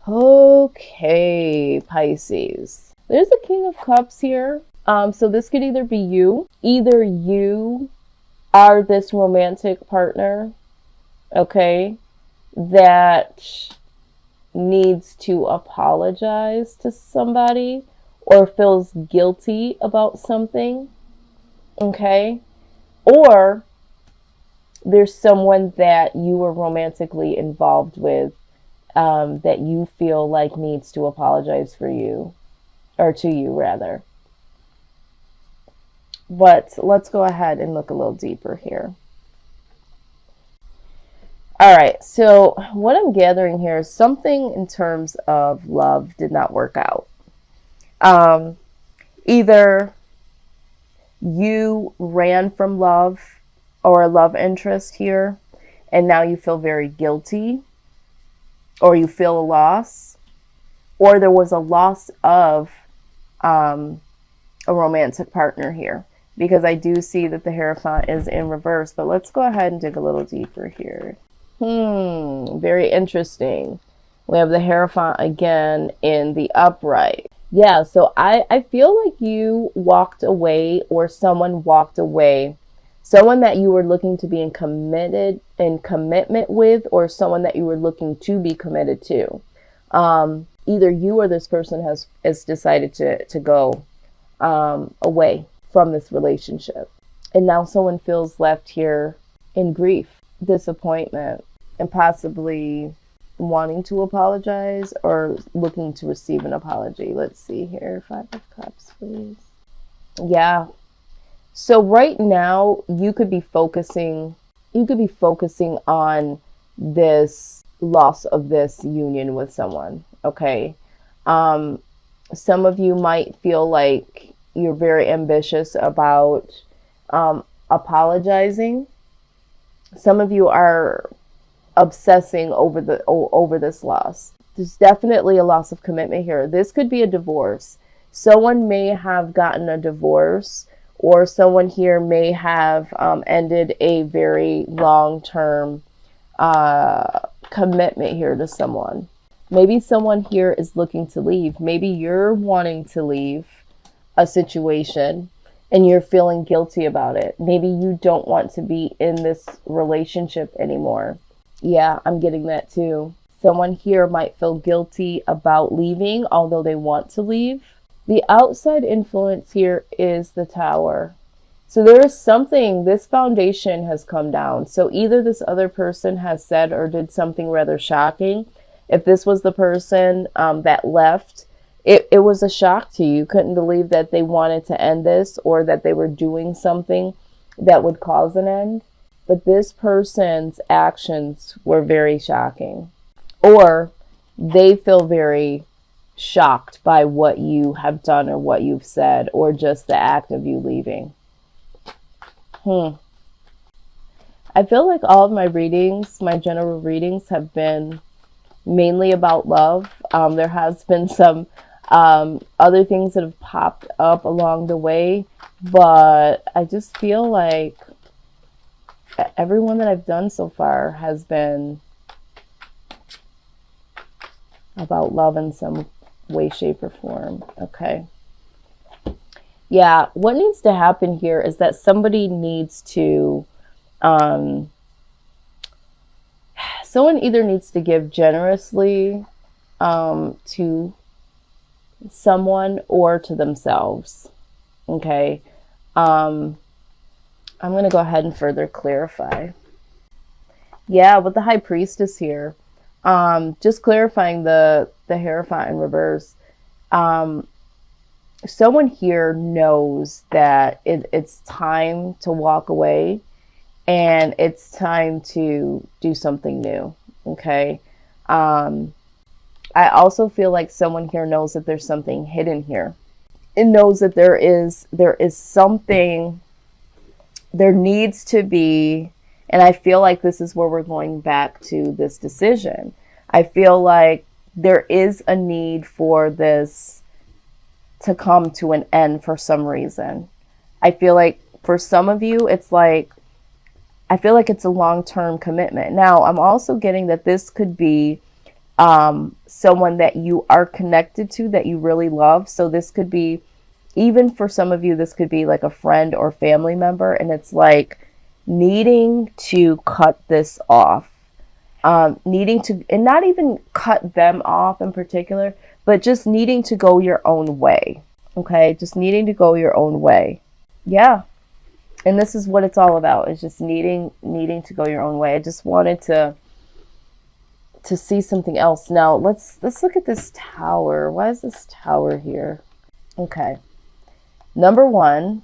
Okay, Pisces. There's a King of Cups here. So this could either be you. Either you are this romantic partner, okay, that needs to apologize to somebody or feels guilty about something, okay? Or there's someone that you were romantically involved with that you feel like needs to apologize for you, or to you rather. But let's go ahead and look a little deeper here. All right, so what I'm gathering here is something in terms of love did not work out. Um, Either you ran from love or a love interest here, and now you feel very guilty, or you feel a loss, or there was a loss of a romantic partner here, because I do see that the Hierophant is in reverse. But let's go ahead and dig a little deeper here. Very interesting. We have the Hierophant again in the upright. Yeah, so I feel like you walked away, or someone walked away. Someone that you were looking to be in commitment with, or someone that you were looking to be committed to. Either you or this person has decided to go away from this relationship. And now someone feels left here in grief, disappointment, and possibly wanting to apologize or looking to receive an apology. Let's see here. 5 of Cups, please. Yeah. So right now you could be focusing on this loss of this union with someone. Okay. Some of you might feel like you're very ambitious about apologizing. Some of you are obsessing over this loss. There's definitely a loss of commitment here. This could be a divorce. Someone may have gotten a divorce, or someone here may have ended a very long-term commitment here to someone. Maybe someone here is looking to leave. Maybe you're wanting to leave a situation and you're feeling guilty about it. Maybe you don't want to be in this relationship anymore. Yeah, I'm getting that too. Someone here might feel guilty about leaving, although they want to leave. The outside influence here is the Tower. So there is something, this foundation has come down. So either this other person has said or did something rather shocking. If this was the person that left, it was a shock to you. You couldn't believe that they wanted to end this, or that they were doing something that would cause an end. But this person's actions were very shocking. Or they feel very shocked by what you have done or what you've said, or just the act of you leaving. I feel like all of my readings, my general readings, have been mainly about love. There has been some other things that have popped up along the way, but I just feel like everyone that I've done so far has been about love in some way, shape, or form. Okay. Yeah, what needs to happen here is that somebody needs to, someone either needs to give generously to someone or to themselves. Okay. I'm going to go ahead and further clarify. Yeah, with the High Priestess here, just clarifying the Hierophant in reverse. Someone here knows that it's time to walk away, and it's time to do something new. Okay. I also feel like someone here knows that there's something hidden here. It knows that there is something, there needs to be, and I feel like this is where we're going back to this decision. I feel like there is a need for this to come to an end for some reason. I feel like for some of you, it's like, I feel like it's a long-term commitment. Now, I'm also getting that this could be someone that you are connected to, that you really love. So this could be, even for some of you, this could be like a friend or family member, and it's like needing to cut this off. Needing to, and not even cut them off in particular, but just needing to go your own way. Okay, just needing to go your own way. Yeah. And this is what it's all about. It's just needing to go your own way. I just wanted to see something else. Now let's look at this tower. Why is this tower here? Okay. Number one,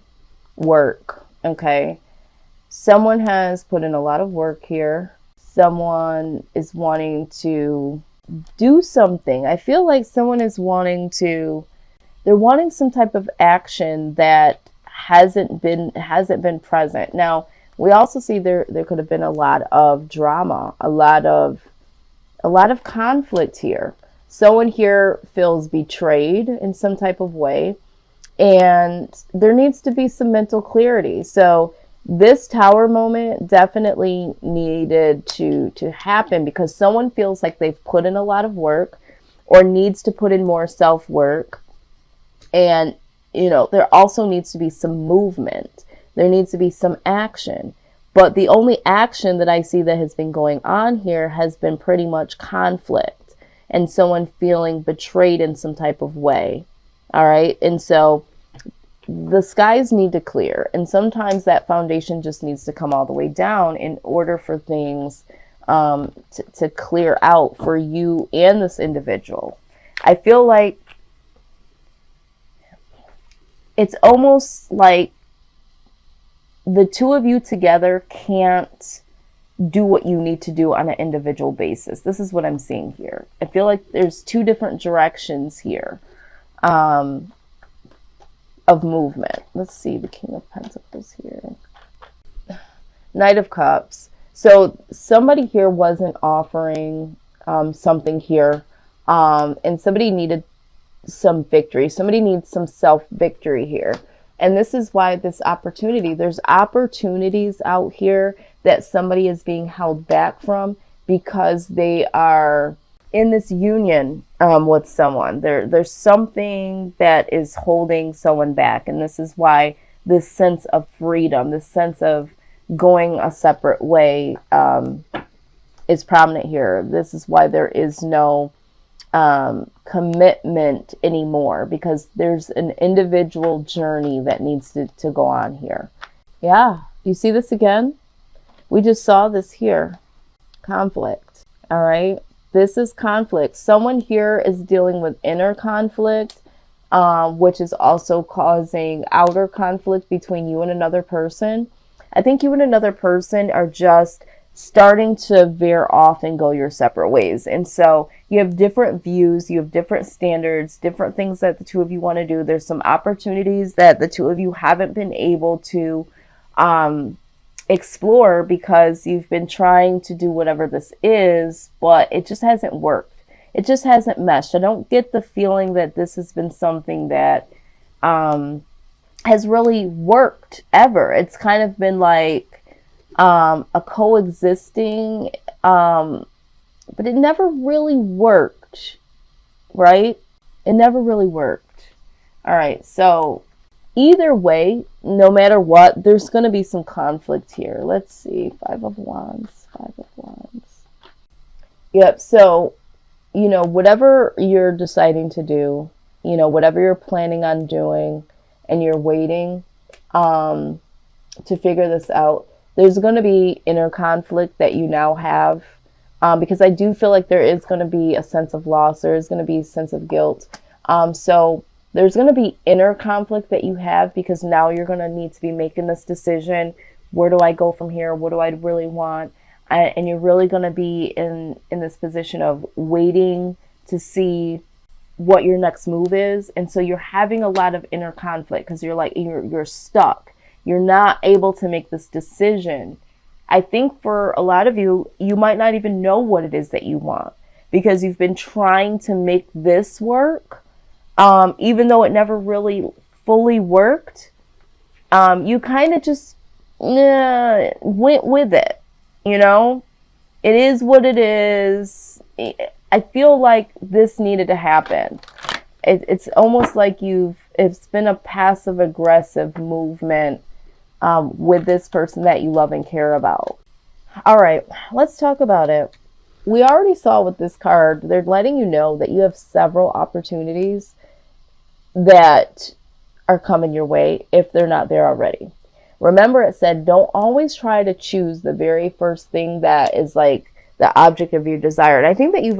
work. Okay. Someone has put in a lot of work here. Someone is wanting to do something. I feel like someone is wanting to, they're wanting some type of action that hasn't been present. Now, we also see there could have been a lot of drama, a lot of conflict here. Someone here feels betrayed in some type of way, and there needs to be some mental clarity. So this tower moment definitely needed to happen because someone feels like they've put in a lot of work or needs to put in more self-work. And, you know, there also needs to be some movement. There needs to be some action. But the only action that I see that has been going on here has been pretty much conflict and someone feeling betrayed in some type of way. All right. And so the skies need to clear. And sometimes that foundation just needs to come all the way down in order for things to clear out for you and this individual. I feel like it's almost like the two of you together can't do what you need to do on an individual basis. This is what I'm seeing here. I feel like there's two different directions here of movement. Let's see, the King of Pentacles here. Knight of Cups. So somebody here wasn't offering something here, and somebody needed some victory. Somebody needs some self-victory here. And this is why this opportunity, there's opportunities out here that somebody is being held back from because they are in this union with someone. There's something that is holding someone back. And this is why this sense of freedom, this sense of going a separate way is prominent here. This is why there is no commitment anymore, because there's an individual journey that needs to go on here. Yeah. You see this again? We just saw this here. Conflict. All right. This is conflict. Someone here is dealing with inner conflict, which is also causing outer conflict between you and another person. I think you and another person are just starting to veer off and go your separate ways. And so you have different views, you have different standards, different things that the two of you want to do. There's some opportunities that the two of you haven't been able to explore because you've been trying to do whatever this is, but it just hasn't worked. It just hasn't meshed. I don't get the feeling that this has been something that has really worked ever. It's kind of been like a coexisting, but it never really worked, right? It never really worked. All right, so either way, no matter what, there's going to be some conflict here. Let's see, Five of Wands. Yep, so, you know, whatever you're deciding to do, you know, whatever you're planning on doing, and you're waiting to figure this out, there's going to be inner conflict that you now have, because I do feel like there is going to be a sense of loss. There is going to be a sense of guilt. So there's going to be inner conflict that you have because now you're going to need to be making this decision. Where do I go from here? What do I really want? And you're really going to be in this position of waiting to see what your next move is. And so you're having a lot of inner conflict because you're stuck. You're not able to make this decision. I think for a lot of you, you might not even know what it is that you want because you've been trying to make this work. Even though it never really fully worked, you kind of just went with it. You know, it is what it is. I feel like this needed to happen. It's almost like it's been a passive aggressive movement with this person that you love and care about. All right, let's talk about it. We already saw with this card, they're letting you know that you have several opportunities that are coming your way if they're not there already. Remember, it said don't always try to choose the very first thing that is like the object of your desire. And I think that you've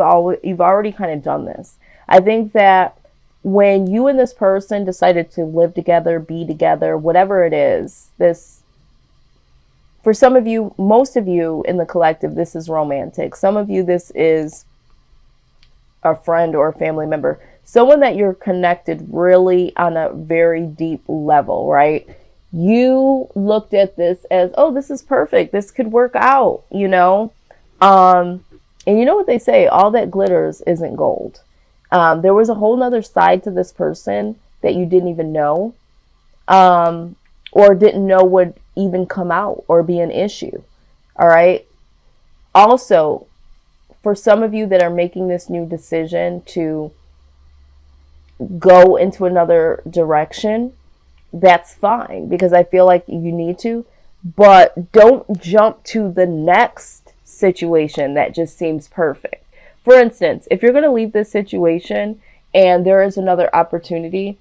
already kind of done this. I think that when you and this person decided to live together, be together, whatever it is, this, for some of you, most of you in the collective, this is romantic. Some of you, this is a friend or a family member, someone that you're connected really on a very deep level, right? You looked at this as, oh, this is perfect. This could work out, you know? And you know what they say, all that glitters isn't gold. There was a whole nother side to this person that you didn't even know, or didn't know would even come out or be an issue. All right. Also, for some of you that are making this new decision to go into another direction, that's fine, because I feel like you need to, but don't jump to the next situation that just seems perfect. For instance, if you're going to leave this situation and there is another opportunity,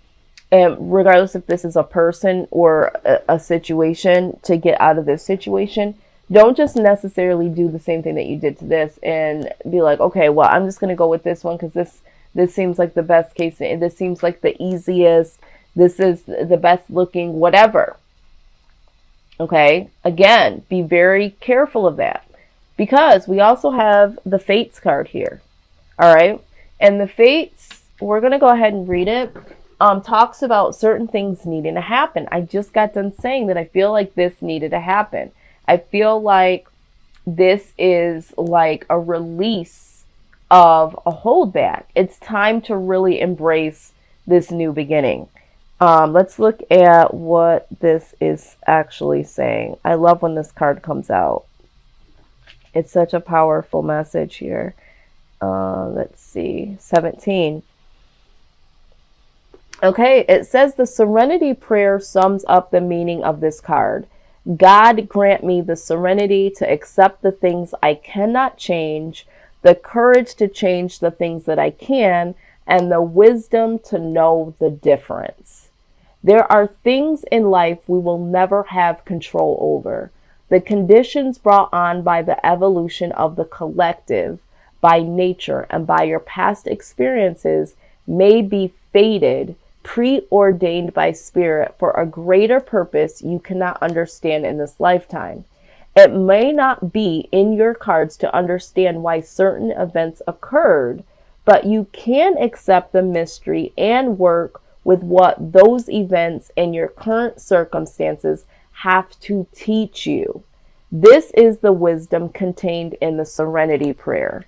and regardless if this is a person or a situation, to get out of this situation, don't just necessarily do the same thing that you did to this and be like, okay, well, I'm just going to go with this one because this seems like the best case. This seems like the easiest. This is the best looking, whatever. Okay. Again, be very careful of that, because we also have the Fates card here. All right. And the Fates, we're going to go ahead and read it. Talks about certain things needing to happen. I just got done saying that I feel like this needed to happen. I feel like this is like a release of a holdback. It's time to really embrace this new beginning. Let's look at what this is actually saying. I love when this card comes out. It's such a powerful message here. Let's see, 17. Okay, it says the Serenity Prayer sums up the meaning of this card. God grant me the serenity to accept the things I cannot change, the courage to change the things that I can, and the wisdom to know the difference. There are things in life we will never have control over. The conditions brought on by the evolution of the collective, by nature, and by your past experiences may be fated, preordained by spirit for a greater purpose you cannot understand in this lifetime. It may not be in your cards to understand why certain events occurred, but you can accept the mystery and work with what those events and your current circumstances have to teach you. This is the wisdom contained in the Serenity Prayer.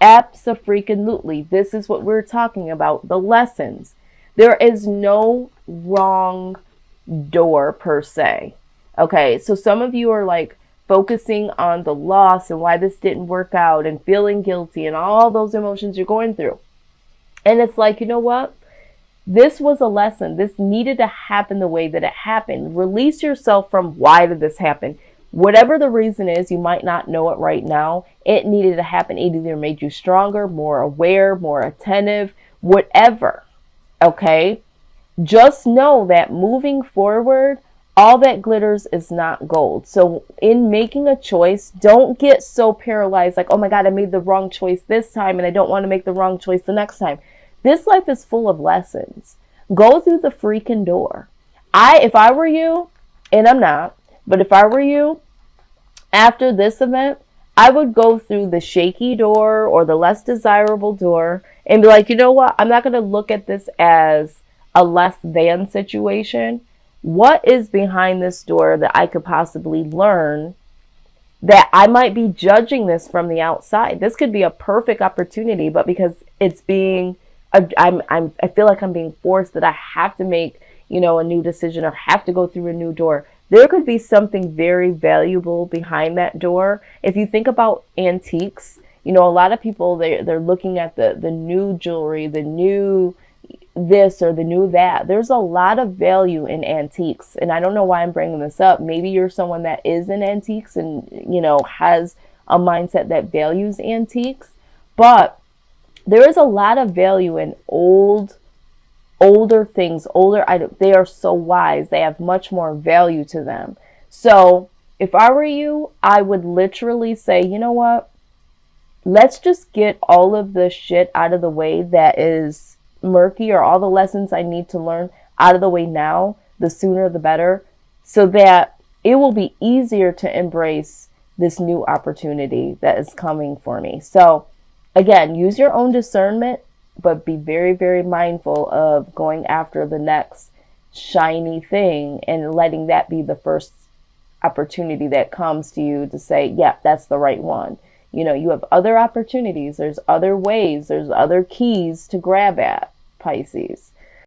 Abso-freaking-lutely, this is what we're talking about, the lessons. There is no wrong door per se. Okay, so some of you are like focusing on the loss and why this didn't work out and feeling guilty and all those emotions you're going through. And it's like, you know what? This was a lesson. This needed to happen the way that it happened. Release yourself from why did this happen? Whatever the reason is, you might not know it right now. It needed to happen. It either made you stronger, more aware, more attentive, whatever. Okay? Just know that moving forward, all that glitters is not gold. So in making a choice, don't get so paralyzed like, oh my God, I made the wrong choice this time and I don't want to make the wrong choice the next time. This life is full of lessons. Go through the freaking door. If I were you, and I'm not, but if I were you, after this event, I would go through the shaky door or the less desirable door and be like, you know what? I'm not going to look at this as a less than situation. What is behind this door that I could possibly learn that I might be judging this from the outside? This could be a perfect opportunity, but because it's being, I feel like I'm being forced that I have to make, you know, a new decision or have to go through a new door. There could be something very valuable behind that door. If you think about antiques, You know, a lot of people, they're looking at the new jewelry, the new this or the new that. There's a lot of value in antiques. And I don't know why I'm bringing this up. Maybe you're someone that is in antiques and, you know, has a mindset that values antiques. But there is a lot of value in older things, older items. They are so wise. They have much more value to them. So if I were you, I would literally say, you know what? Let's just get all of the shit out of the way that is murky, or all the lessons I need to learn out of the way now, the sooner the better, so that it will be easier to embrace this new opportunity that is coming for me. So again, use your own discernment, but be very, very mindful of going after the next shiny thing and letting that be the first opportunity that comes to you to say, yeah, that's the right one. You know, you have other opportunities. There's other ways. There's other keys to grab at, Pisces.